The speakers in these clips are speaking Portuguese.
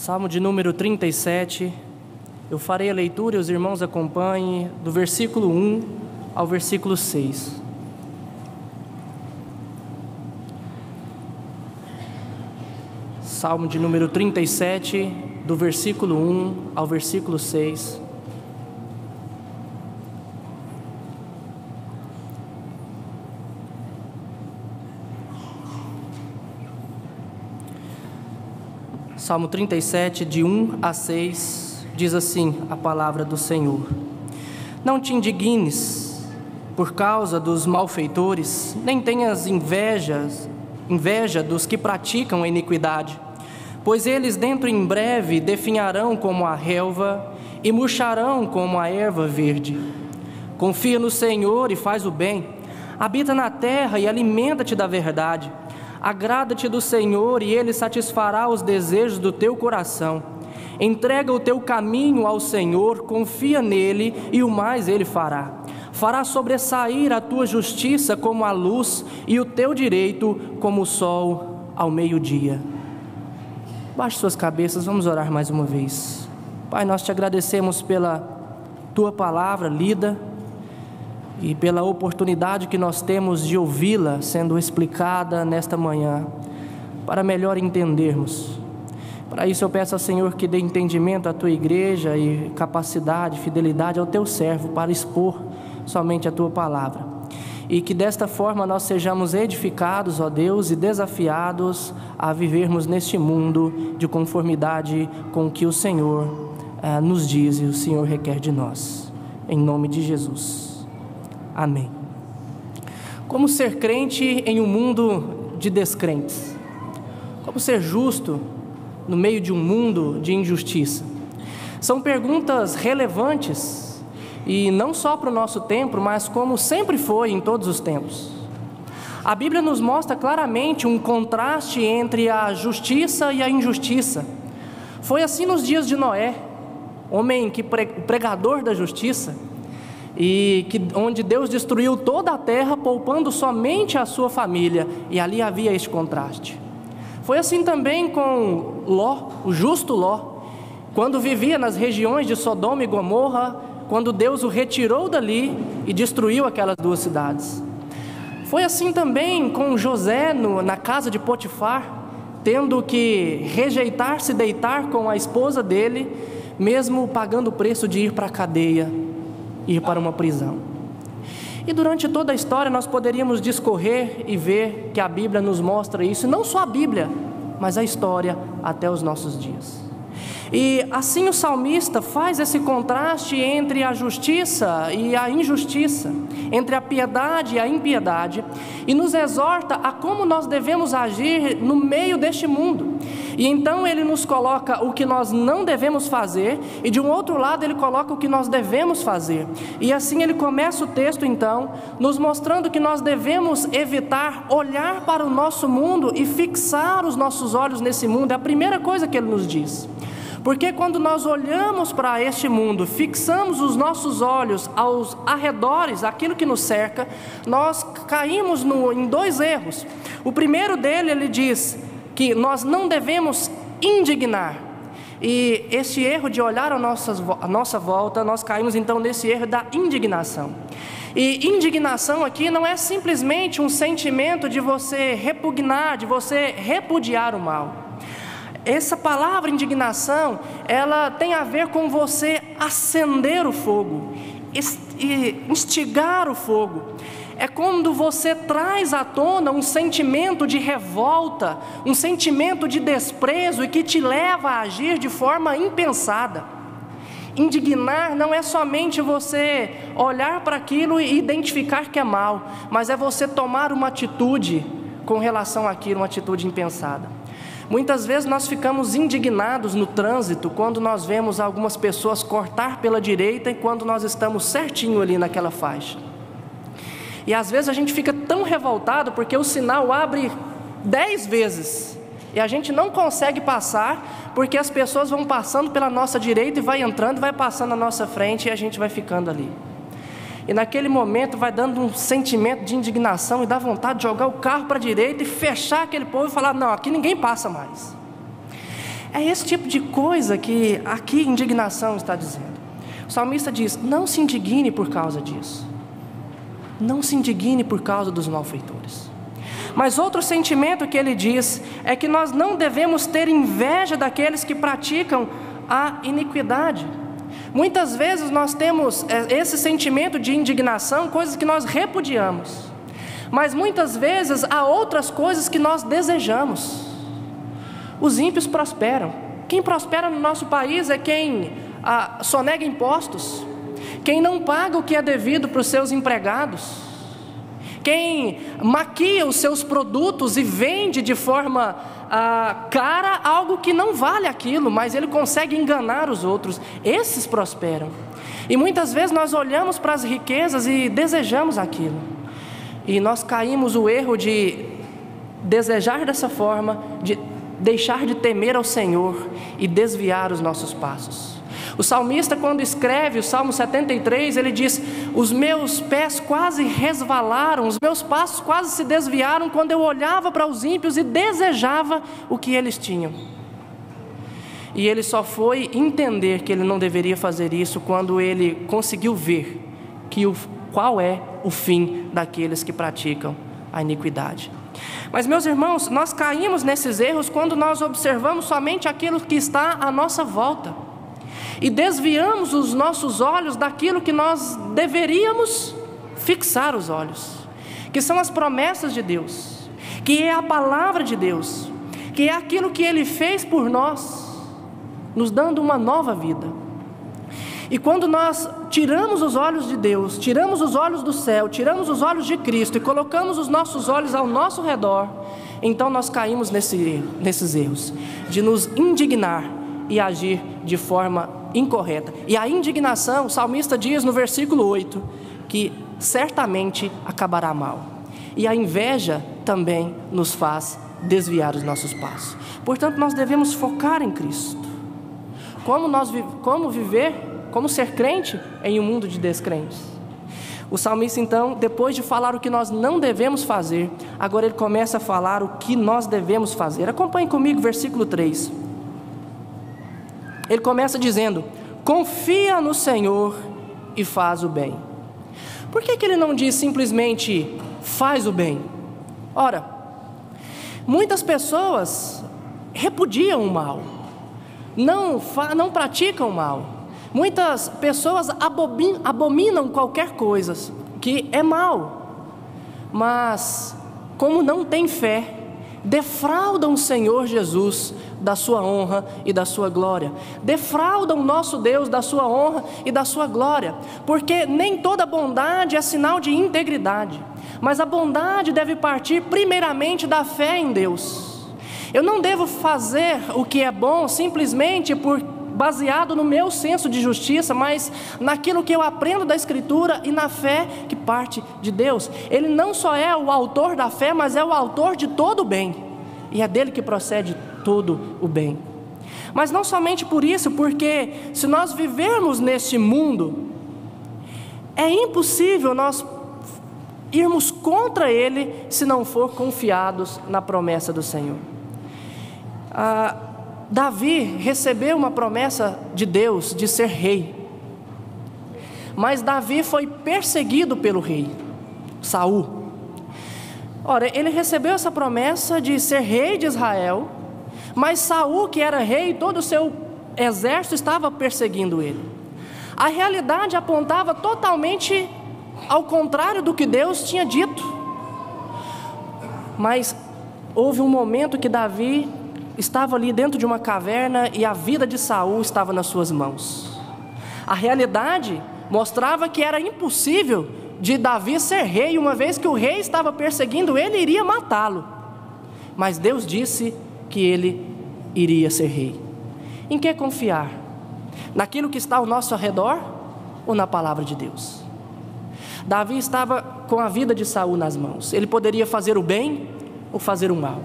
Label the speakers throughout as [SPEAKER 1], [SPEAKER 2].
[SPEAKER 1] Salmo de número 37, eu farei a leitura e os irmãos acompanhem do versículo 1 ao versículo 6. Salmo de número 37, do versículo 1 ao versículo 6. Salmo 37, de 1 a 6, diz assim a palavra do Senhor: Não te indignes por causa dos malfeitores, nem tenhas inveja dos que praticam a iniquidade, pois eles dentro em breve definharão como a relva e murcharão como a erva verde. Confia no Senhor e faz o bem, habita na terra e alimenta-te da verdade. Agrada-te do Senhor e Ele satisfará os desejos do teu coração. Entrega o teu caminho ao Senhor, confia nele e o mais Ele fará. Fará sobressair a tua justiça como a luz e o teu direito como o sol ao meio-dia. Baixe suas cabeças, vamos orar mais uma vez. Pai, nós te agradecemos pela tua palavra lida e pela oportunidade que nós temos de ouvi-la sendo explicada nesta manhã, para melhor entendermos. Para isso eu peço ao Senhor que dê entendimento à tua igreja e capacidade, fidelidade ao teu servo para expor somente a tua palavra. E que desta forma nós sejamos edificados, ó Deus, e desafiados a vivermos neste mundo de conformidade com o que o Senhor nos diz e o Senhor requer de nós. Em nome de Jesus. Amém. Como ser crente em um mundo de descrentes? Como ser justo no meio de um mundo de injustiça? São perguntas relevantes e não só para o nosso tempo, mas como sempre foi em todos os tempos. A Bíblia nos mostra claramente um contraste entre a justiça e a injustiça. Foi assim nos dias de Noé, homem pregador da justiça, onde Deus destruiu toda a terra, poupando somente a sua família, e ali havia este contraste. Foi assim também com Ló, o justo Ló, quando vivia nas regiões de Sodoma e Gomorra, quando Deus o retirou dali e destruiu aquelas duas cidades. Foi assim também com José na casa de Potifar, tendo que rejeitar se deitar com a esposa dele, mesmo pagando o preço de ir para a cadeia, ir para uma prisão. E durante toda a história nós poderíamos discorrer e ver que a Bíblia nos mostra isso, e não só a Bíblia, mas a história até os nossos dias. E assim o salmista faz esse contraste entre a justiça e a injustiça, entre a piedade e a impiedade, e nos exorta a como nós devemos agir no meio deste mundo. E então ele nos coloca o que nós não devemos fazer, e de um outro lado ele coloca o que nós devemos fazer. E assim ele começa o texto então, nos mostrando que nós devemos evitar olhar para o nosso mundo e fixar os nossos olhos nesse mundo. É a primeira coisa que ele nos diz. Porque quando nós olhamos para este mundo, fixamos os nossos olhos aos arredores, aquilo que nos cerca, nós caímos em dois erros. O primeiro dele, ele diz que nós não devemos indignar. E esse erro de olhar à nossa volta, nós caímos então nesse erro da indignação. E indignação aqui não é simplesmente um sentimento de você repugnar, de você repudiar o mal. Essa palavra indignação, ela tem a ver com você acender o fogo, instigar o fogo. É quando você traz à tona um sentimento de revolta, um sentimento de desprezo e que te leva a agir de forma impensada. Indignar não é somente você olhar para aquilo e identificar que é mal, mas é você tomar uma atitude com relação àquilo, uma atitude impensada. Muitas vezes nós ficamos indignados no trânsito quando nós vemos algumas pessoas cortar pela direita e quando nós estamos certinho ali naquela faixa. E às vezes a gente fica tão revoltado porque o sinal abre 10 vezes e a gente não consegue passar porque as pessoas vão passando pela nossa direita e vai entrando e vai passando na nossa frente e a gente vai ficando ali. E naquele momento vai dando um sentimento de indignação e dá vontade de jogar o carro para a direita e fechar aquele povo e falar, não, aqui ninguém passa mais. É esse tipo de coisa que aqui indignação está dizendo. O salmista diz: não se indigne por causa disso. Não se indigne por causa dos malfeitores. Mas outro sentimento que ele diz é que nós não devemos ter inveja daqueles que praticam a iniquidade. Muitas vezes nós temos esse sentimento de indignação, coisas que nós repudiamos. Mas muitas vezes há outras coisas que nós desejamos. Os ímpios prosperam. Quem prospera no nosso país é quem sonega impostos, quem não paga o que é devido para os seus empregados, quem maquia os seus produtos e vende de forma cara algo que não vale aquilo, mas ele consegue enganar os outros. Esses prosperam. E muitas vezes nós olhamos para as riquezas e desejamos aquilo, e nós caímos o erro de desejar dessa forma, de deixar de temer ao Senhor e desviar os nossos passos. O salmista, quando escreve o Salmo 73, ele diz: os meus pés quase resvalaram, os meus passos quase se desviaram quando eu olhava para os ímpios e desejava o que eles tinham. E ele só foi entender que ele não deveria fazer isso quando ele conseguiu ver qual é o fim daqueles que praticam a iniquidade. Mas, meus irmãos, nós caímos nesses erros quando nós observamos somente aquilo que está à nossa volta e desviamos os nossos olhos daquilo que nós deveríamos fixar os olhos, que são as promessas de Deus, que é a palavra de Deus, que é aquilo que Ele fez por nós, nos dando uma nova vida. E quando nós tiramos os olhos de Deus, tiramos os olhos do céu, tiramos os olhos de Cristo e colocamos os nossos olhos ao nosso redor, então nós caímos nesses erros, de nos indignar e agir de forma incorreta. E a indignação, o salmista diz no versículo 8, que certamente acabará mal. E a inveja também nos faz desviar os nossos passos. Portanto, nós devemos focar em Cristo. Como ser crente em um mundo de descrentes? O salmista, então, depois de falar o que nós não devemos fazer, agora ele começa a falar o que nós devemos fazer. Acompanhe comigo o versículo 3. Ele começa dizendo: confia no Senhor e faz o bem. Por que ele não diz simplesmente faz o bem? Ora, muitas pessoas repudiam o mal, não praticam o mal. Muitas pessoas abominam qualquer coisa que é mal, mas como não têm fé, defraudam o Senhor Jesus da sua honra e da sua glória, defraudam o nosso Deus da sua honra e da sua glória, porque nem toda bondade é sinal de integridade, mas a bondade deve partir primeiramente da fé em Deus. Eu não devo fazer o que é bom simplesmente baseado no meu senso de justiça, mas naquilo que eu aprendo da Escritura e na fé que parte de Deus. Ele não só é o autor da fé, mas é o autor de todo o bem, e é dele que procede todo o bem. Mas não somente por isso, porque se nós vivermos neste mundo, é impossível nós irmos contra ele se não for confiados na promessa do Senhor. Davi recebeu uma promessa de Deus de ser rei, mas Davi foi perseguido pelo rei Saul. Ora, ele recebeu essa promessa de ser rei de Israel, mas Saul, que era rei, todo o seu exército estava perseguindo ele. A realidade apontava totalmente ao contrário do que Deus tinha dito. Mas houve um momento que Davi estava ali dentro de uma caverna e a vida de Saul estava nas suas mãos. A realidade mostrava que era impossível de Davi ser rei, uma vez que o rei estava perseguindo ele e iria matá-lo. Mas Deus disse que ele iria ser rei. Em que confiar? Naquilo que está ao nosso redor ou na palavra de Deus? Davi estava com a vida de Saul nas mãos. Ele poderia fazer o bem ou fazer o mal.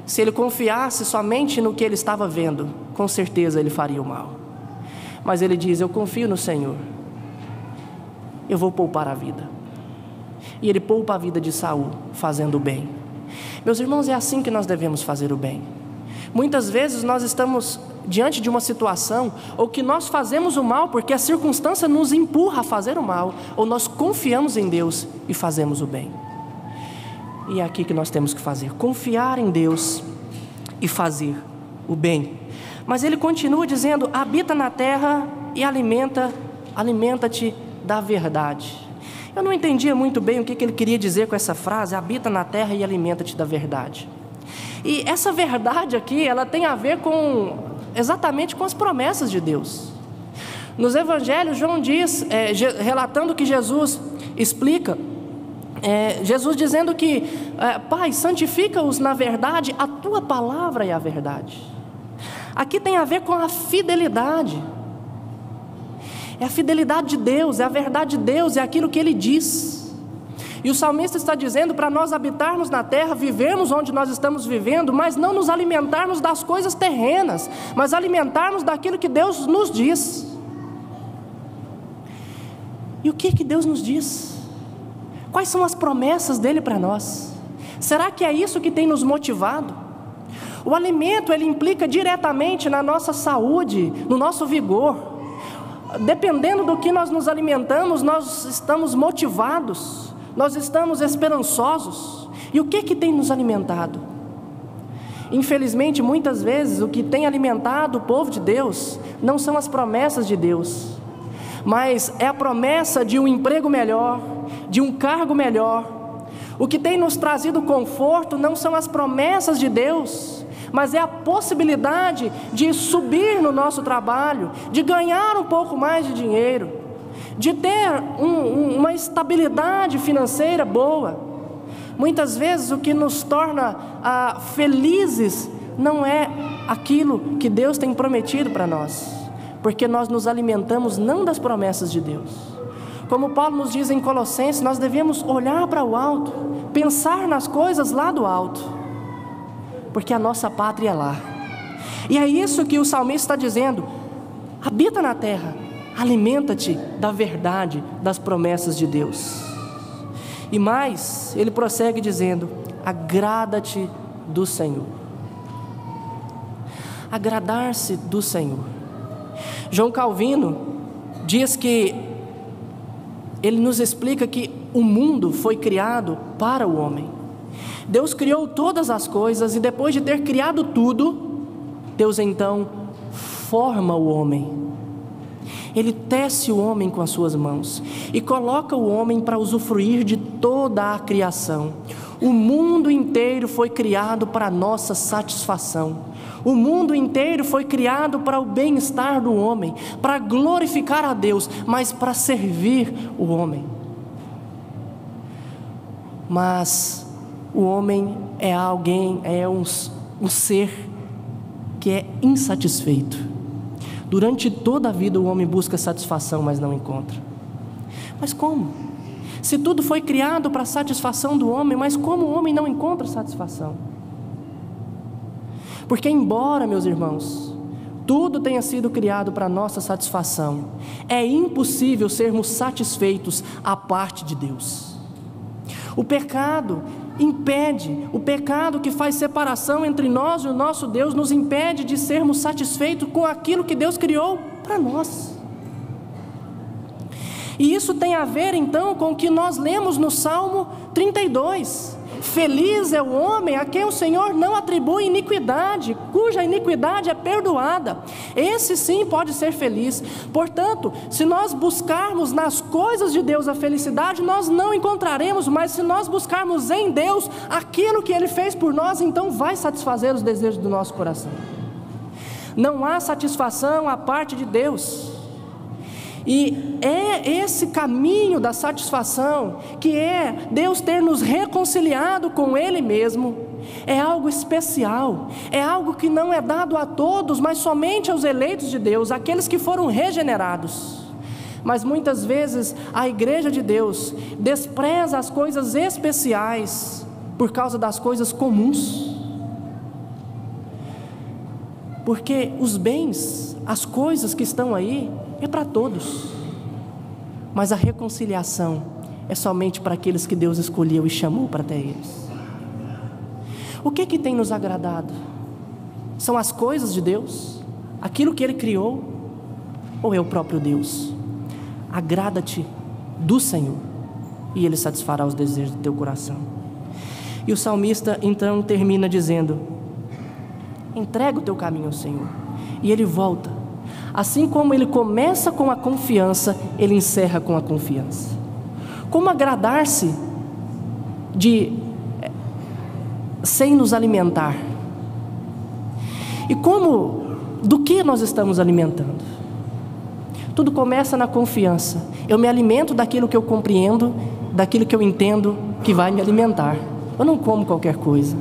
[SPEAKER 1] Se ele confiasse somente no que ele estava vendo, com certeza ele faria o mal. Mas ele diz: eu confio no Senhor, eu vou poupar a vida. E ele poupa a vida de Saul fazendo o bem. Meus irmãos, é assim que nós devemos fazer o bem. Muitas vezes nós estamos diante de uma situação, ou que nós fazemos o mal porque a circunstância nos empurra a fazer o mal, ou nós confiamos em Deus e fazemos o bem. E é aqui que nós temos que fazer, confiar em Deus e fazer o bem. Mas ele continua dizendo: habita na terra e alimenta-te da verdade. Eu não entendia muito bem o que ele queria dizer com essa frase, habita na terra e alimenta-te da verdade. E essa verdade aqui, ela tem a ver exatamente com as promessas de Deus. Nos evangelhos, João diz, relatando que Jesus explica, Jesus dizendo que, Pai, santifica-os na verdade, a tua palavra é a verdade. Aqui tem a ver com a fidelidade. É a fidelidade de Deus, é a verdade de Deus, é aquilo que Ele diz. E o salmista está dizendo para nós habitarmos na terra, vivermos onde nós estamos vivendo, mas não nos alimentarmos das coisas terrenas, mas alimentarmos daquilo que Deus nos diz. E o que Deus nos diz? Quais são as promessas dEle para nós? Será que é isso que tem nos motivado? O alimento, ele implica diretamente na nossa saúde, no nosso vigor. Dependendo do que nós nos alimentamos, nós estamos motivados, nós estamos esperançosos. E o que tem nos alimentado? Infelizmente, muitas vezes, o que tem alimentado o povo de Deus não são as promessas de Deus, mas é a promessa de um emprego melhor, de um cargo melhor. O que tem nos trazido conforto não são as promessas de Deus, mas é a possibilidade de subir no nosso trabalho, de ganhar um pouco mais de dinheiro, de ter uma estabilidade financeira boa. Muitas vezes o que nos torna felizes não é aquilo que Deus tem prometido para nós, porque nós nos alimentamos não das promessas de Deus. Como Paulo nos diz em Colossenses, nós devemos olhar para o alto, pensar nas coisas lá do alto, porque a nossa pátria é lá. E é isso que o salmista está dizendo: habita na terra, alimenta-te da verdade, das promessas de Deus. E mais, ele prossegue dizendo: agrada-te do Senhor. Agradar-se do Senhor. João Calvino diz que, ele nos explica que o mundo foi criado para o homem. Deus criou todas as coisas e depois de ter criado tudo, Deus então forma o homem. Ele tece o homem com as suas mãos e coloca o homem para usufruir de toda a criação. O mundo inteiro foi criado para a nossa satisfação. O mundo inteiro foi criado para o bem-estar do homem, para glorificar a Deus, mas para servir o homem. Mas o homem é um ser que é insatisfeito. Durante toda a vida o homem busca satisfação, mas não encontra. Mas como? Se tudo foi criado para a satisfação do homem, mas como o homem não encontra satisfação? Porque embora, meus irmãos, tudo tenha sido criado para a nossa satisfação, é impossível sermos satisfeitos à parte de Deus. O pecado impede, o pecado que faz separação entre nós e o nosso Deus, nos impede de sermos satisfeitos com aquilo que Deus criou para nós. E isso tem a ver então com o que nós lemos no Salmo 32. Feliz é o homem a quem o Senhor não atribui iniquidade, cuja iniquidade é perdoada. Esse sim pode ser feliz. Portanto, se nós buscarmos nas coisas de Deus a felicidade, nós não encontraremos, mas se nós buscarmos em Deus aquilo que Ele fez por nós, então vai satisfazer os desejos do nosso coração. Não há satisfação à parte de Deus. E é esse caminho da satisfação, que é Deus ter nos reconciliado com Ele mesmo, é algo especial, é algo que não é dado a todos, mas somente aos eleitos de Deus, aqueles que foram regenerados. Mas muitas vezes a igreja de Deus despreza as coisas especiais por causa das coisas comuns. Porque os bens, as coisas que estão aí, é para todos, mas a reconciliação é somente para aqueles que Deus escolheu e chamou para até eles. O que tem nos agradado? São as coisas de Deus? Aquilo que Ele criou? Ou é o próprio Deus? Agrada-te do Senhor e Ele satisfará os desejos do teu coração. E o salmista então termina dizendo: entrega o teu caminho ao Senhor. E ele volta. Assim como ele começa com a confiança, ele encerra com a confiança. Como agradar-se sem nos alimentar? E do que nós estamos alimentando? Tudo começa na confiança. Eu me alimento daquilo que eu compreendo, daquilo que eu entendo que vai me alimentar. Eu não como qualquer coisa.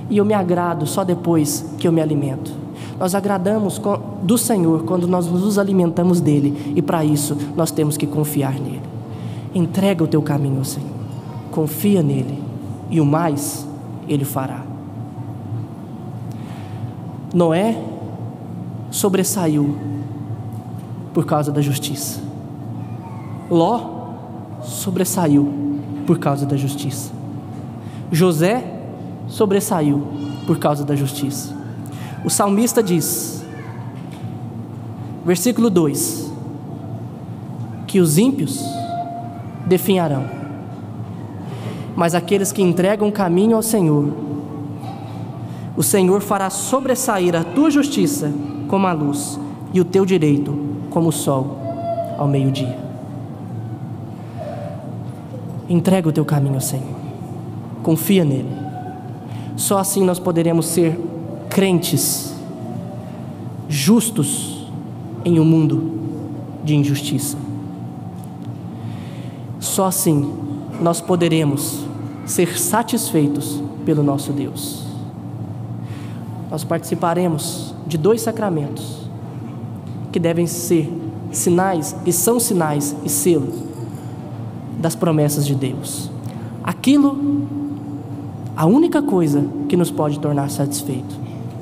[SPEAKER 1] E eu me agrado só depois que eu me alimento. Nós agradamos do Senhor quando nós nos alimentamos dEle. E para isso nós temos que confiar nele. Entrega o teu caminho ao Senhor. Confia nele. E o mais Ele fará. Noé sobressaiu por causa da justiça. Ló sobressaiu por causa da justiça. José sobressaiu por causa da justiça. O salmista diz, versículo 2, que os ímpios definharão, mas aqueles que entregam o caminho ao Senhor, o Senhor fará sobressair a tua justiça como a luz e o teu direito como o sol ao meio-dia. Entrega o teu caminho ao Senhor, confia nele. Só assim nós poderemos ser crentes justos em um mundo de injustiça. Só assim nós poderemos ser satisfeitos pelo nosso Deus. Nós participaremos de 2 sacramentos que devem ser sinais, e são sinais e selos das promessas de Deus. A única coisa que nos pode tornar satisfeitos.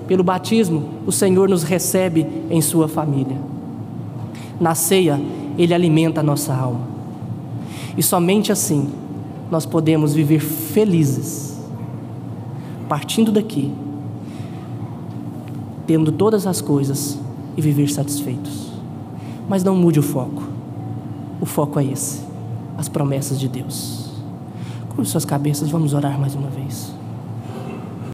[SPEAKER 1] Pelo batismo, o Senhor nos recebe em sua família. Na ceia, Ele alimenta a nossa alma. E somente assim nós podemos viver felizes, partindo daqui, tendo todas as coisas e viver satisfeitos. Mas não mude o foco. O foco é esse: as promessas de Deus. Curve suas cabeças, vamos orar mais uma vez.